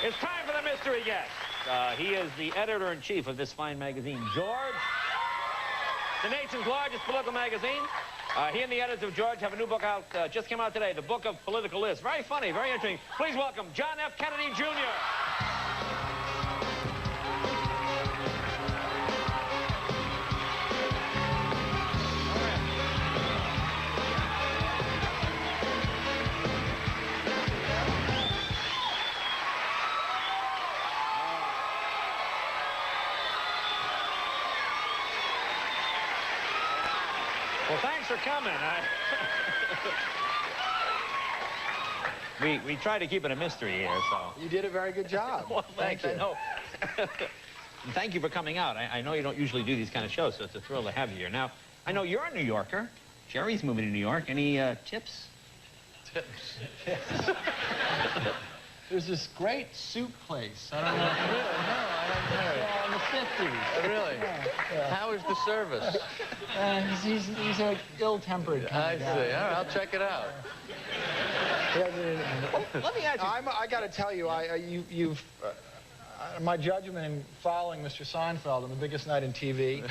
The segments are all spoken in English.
It's time for the mystery guest. He is the editor-in-chief of this fine magazine, George, the nation's largest political magazine. He and the editors of George have a new book out, just came out today, the Book of Political Lists. Very funny, very interesting. Please welcome John F. Kennedy, Jr. Well, thanks for coming. We try to keep it a mystery here, so. You did a very good job. Well, thanks. Thank you. I know. And thank you for coming out. I know you don't usually do these kind of shows, so it's a thrill to have you here. Now, I know you're a New Yorker. Jerry's moving to New York. Any tips? Tips. There's this great soup place. I don't know. Really? No, I haven't heard. Yeah, in the 50s. Really? Yeah. How is the service? He's a ill-tempered kind of guy. I see. All right, I'll check it out. Let me ask you. I got to tell you, my judgment in following Mr. Seinfeld on the biggest night in TV,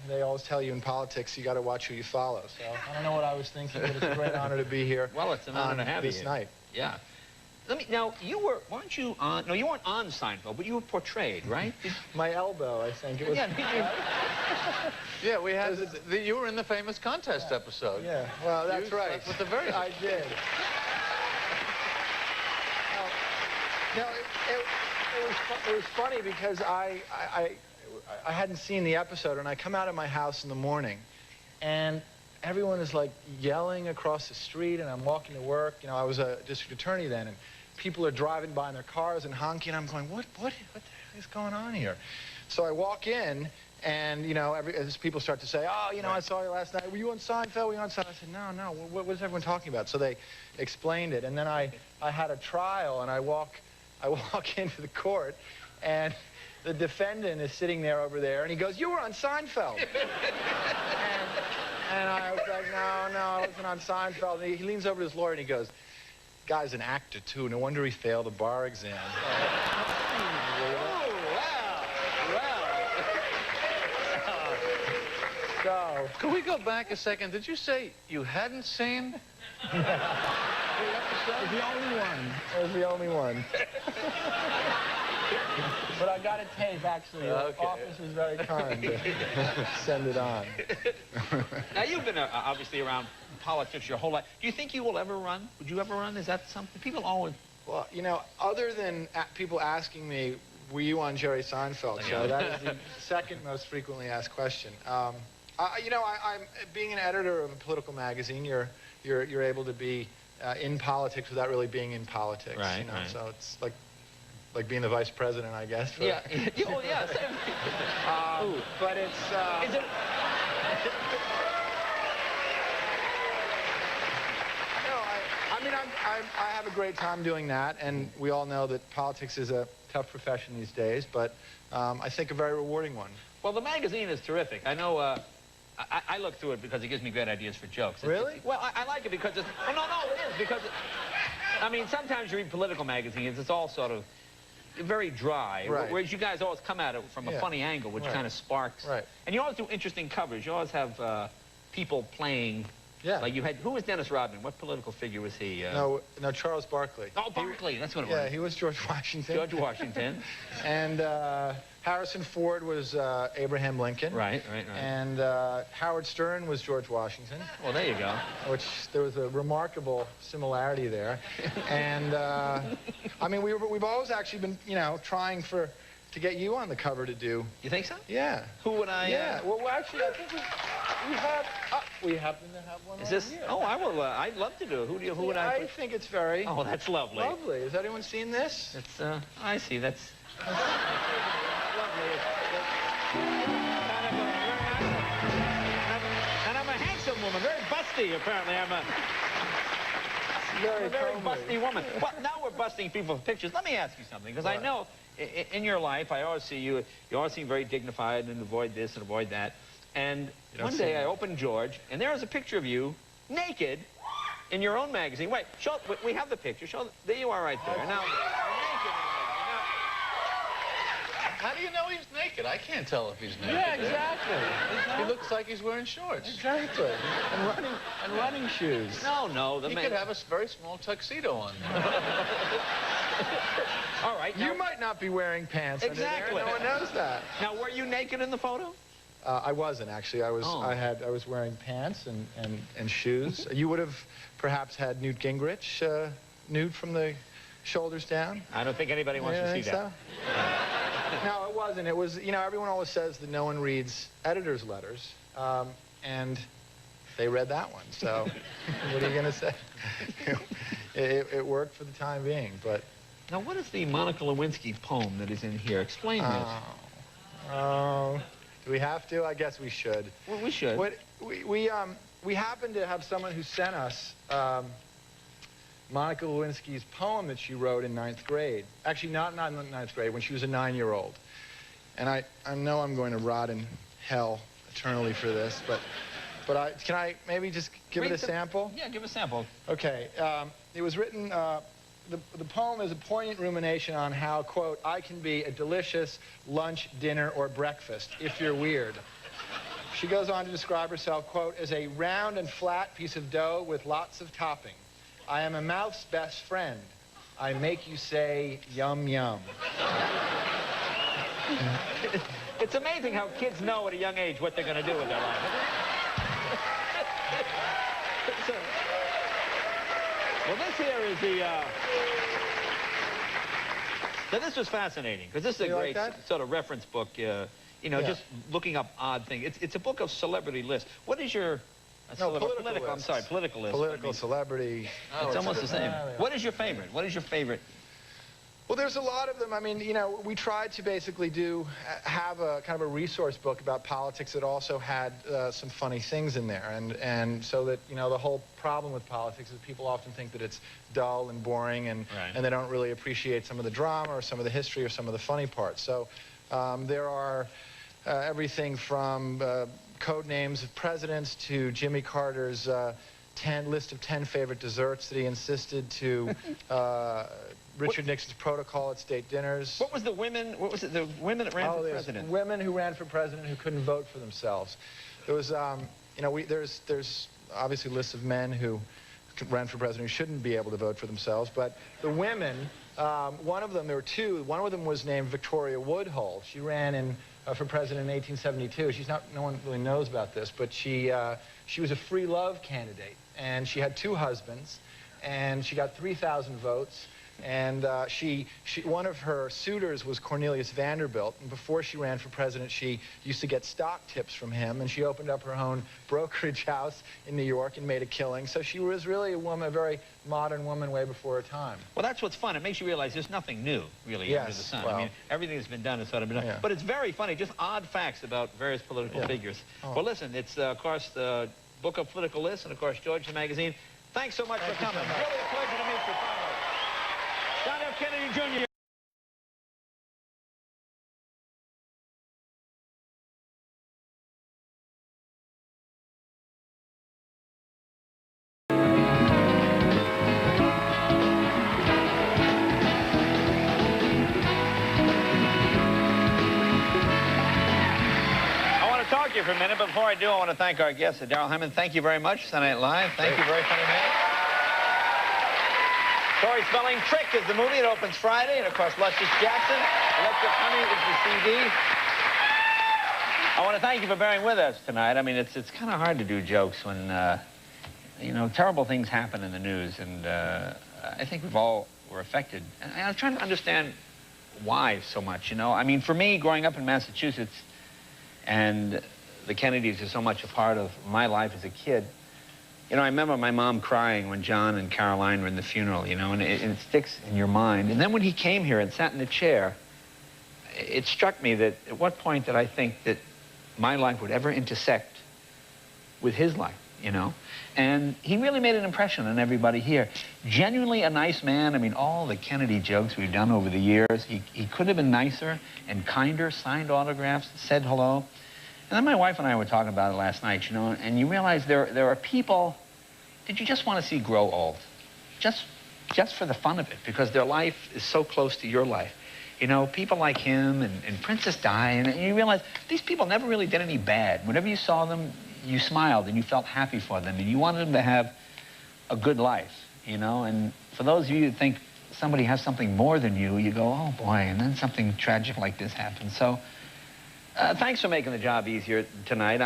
they always tell you in politics you got to watch who you follow. So I don't know what I was thinking, but it's a great honor to be here. Well, it's an honor to have you this night. Yeah. Now, weren't you on, no, you weren't on Seinfeld, but you were portrayed, right? My elbow, I think it was. Yeah, Yeah, we had, you were in the famous contest episode. Yeah, well, that's You right. slept with the very... I did. No, it was funny because I hadn't seen the episode, and I come out of my house in the morning, and everyone is like yelling across the street, and I'm walking to work. You know, I was a district attorney then, and people are driving by in their cars and honking, and I'm going, what the heck is going on here? So I walk in, and, you know, as people start to say, oh, you know, I saw you last night. Were you on Seinfeld? Were you on Seinfeld? I said, no, what is everyone talking about? So they explained it, and then I had a trial, and I walk into the court, and the defendant is sitting there over there, and he goes, you were on Seinfeld. And I was like, no, I wasn't on Seinfeld. And he leans over to his lawyer, and he goes, guy's an actor, too. No wonder he failed a bar exam. So, Could we go back a second? Did you say you hadn't seen the episode? it was the only one. It was the only one. But I got a tape, actually. Okay. The office was very kind to send it on. Now, you've been obviously around politics your whole life. Do you think you will ever run? Would you ever run? Is that something? People always... Well, you know, other than people asking me, were you on Jerry Seinfeld show? That is the second most frequently asked question. You know, I'm being an editor of a political magazine. You're able to be in politics without really being in politics. Right, you know? right. So it's like being the vice president, I guess. Yeah. Oh, yeah. But it's... Is it... I mean, I have a great time doing that, and we all know that politics is a tough profession these days, but I think a very rewarding one. Well, the magazine is terrific. I know, I look through it because it gives me great ideas for jokes. Really? Well, I like it because it's... Oh, no, it is, because... I mean, sometimes you read political magazines, it's all sort of very dry, right. Whereas you guys always come at it from a funny angle, which kind of sparks. Right. And you always do interesting covers. You always have people playing... Yeah. Like you had... Who was Dennis Rodman? What political figure was he? No, Charles Barkley. Oh, Barkley, that's what it was. Yeah, he was George Washington. George Washington. And Harrison Ford was Abraham Lincoln. Right. And Howard Stern was George Washington. Well, there you go. Which there was a remarkable similarity there. And I mean, we've always actually been, you know, trying to get you on the cover to do. You think so? Yeah. Who would I? Yeah. Well, actually, I think we happen to have one. Is right this? here. Oh, I will. I'd love to do it. Who would I? I think it's very. Oh, that's lovely. Lovely. Has anyone seen this? It's. I see. That's. Lovely. And I'm a handsome woman, very busty. Apparently, I'm a very busty woman. Well, now we're busting people for pictures. Let me ask you something, because I know in your life, I always see you. You always seem very dignified and avoid this and avoid that. And one day I opened George, and there is a picture of you naked in your own magazine. Wait, we have the picture. There you are right there. Now, naked. How do you know he's naked? I can't tell if he's naked. Yeah, exactly. He looks like he's wearing shorts. Exactly. And running shoes. No, the He man. could have a very small tuxedo on there. All right. Now, You might not be wearing pants. under there. Exactly. No one knows that. now, were you naked in the photo? I wasn't actually. I was. Oh. I was wearing pants and shoes. You would have perhaps had Newt Gingrich nude from the shoulders down. I don't think anybody wants to see think that. so? No, it wasn't. It was. You know, everyone always says that no one reads editors' letters, and they read that one. So, what are you gonna say? It worked for the time being, but. Now, what is the Monica Lewinsky poem that is in here? Explain this. Oh. Do we have to? I guess we should. Well, we should. We happen to have someone who sent us Monica Lewinsky's poem that she wrote in 9th grade. Actually, not in 9th grade, when she was a 9-year-old. And I know I'm going to rot in hell eternally for this, but can I maybe just give it a sample? Yeah, give a sample. Okay. It was written. The poem is a poignant rumination on how, quote, I can be a delicious lunch, dinner, or breakfast, if you're weird. She goes on to describe herself, quote, as a round and flat piece of dough with lots of topping. I am a mouth's best friend. I make you say, yum, yum. It's amazing how kids know at a young age what they're going to do with their life. Well, this here is the... Now, this was fascinating, because this is a You like great that? sort of reference book, you know, Yeah. just looking up odd things. It's a book of celebrity lists. What is your... No, political I'm lists. sorry, political list. Political, celebrity. It's almost the same. Yeah. What is your favorite? What is your favorite? Well, there's a lot of them. I mean, you know, we tried to basically have a kind of a resource book about politics that also had some funny things in there, and so that, you know, the whole problem with politics is people often think that it's dull and boring, and they don't really appreciate some of the drama or some of the history or some of the funny parts. So there are everything from code names of presidents to Jimmy Carter's list of 10 favorite desserts that he insisted to. Richard Nixon's protocol at state dinners. What was the women? What was it? The women that ran for president? Women who ran for president who couldn't vote for themselves. There was, you know, there's obviously lists of men who ran for president who shouldn't be able to vote for themselves, but the women, one of them, there were two. One of them was named Victoria Woodhull. She ran for president in 1872. No one really knows about this, but she was a free love candidate, and she had 2 husbands, and she got 3,000 votes. And one of her suitors was Cornelius Vanderbilt, and before she ran for president, she used to get stock tips from him, and she opened up her own brokerage house in New York and made a killing. So she was really a woman, a very modern woman way before her time. Well, that's what's fun. It makes you realize there's nothing new, really, under the sun. Well, I mean, everything that's been done has sort of been done. Yeah. But it's very funny, just odd facts about various political figures. Oh. Well, listen, it's, of course, the book of political lists, and, of course, George the Magazine. Thanks so much for coming. So much. Really a pleasure to meet you, finally. John F. Kennedy, Jr. I want to talk to you for a minute, but before I do, I want to thank our guest, Darrell Hammond. Thank you very much, Saturday Night Live. Thank you, very funny man. Story Spelling Trick is the movie. It opens Friday, and of course, Luscious Jackson. Electric Honey is the CD. I want to thank you for bearing with us tonight. I mean, it's kind of hard to do jokes when, you know, terrible things happen in the news, and I think we've all were affected. And I'm trying to understand why so much, you know. I mean, for me, growing up in Massachusetts, and the Kennedys are so much a part of my life as a kid, you know, I remember my mom crying when John and Caroline were in the funeral, you know, and it sticks in your mind. And then when he came here and sat in the chair, it struck me that at what point did I think that my life would ever intersect with his life, you know? And he really made an impression on everybody here. Genuinely a nice man. I mean, all the Kennedy jokes we've done over the years, he could have been nicer and kinder, signed autographs, said hello. And then my wife and I were talking about it last night, you know, and you realize there are people that you just want to see grow old, just for the fun of it, because their life is so close to your life. You know, people like him and Princess Di, and you realize these people never really did any bad. Whenever you saw them, you smiled and you felt happy for them, and you wanted them to have a good life, you know? And for those of you who think somebody has something more than you go, oh boy, and then something tragic like this happens. So thanks for making the job easier tonight.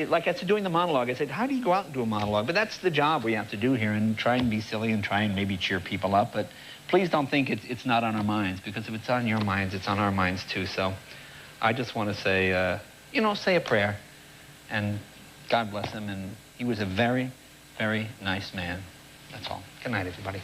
Like I said, doing the monologue, I said, how do you go out and do a monologue? But that's the job we have to do here, and try and be silly and try and maybe cheer people up. But please don't think it's not on our minds, because if it's on your minds, it's on our minds too. So I just want to say, you know, say a prayer, and God bless him. And he was a very, very nice man. That's all. Good night, everybody.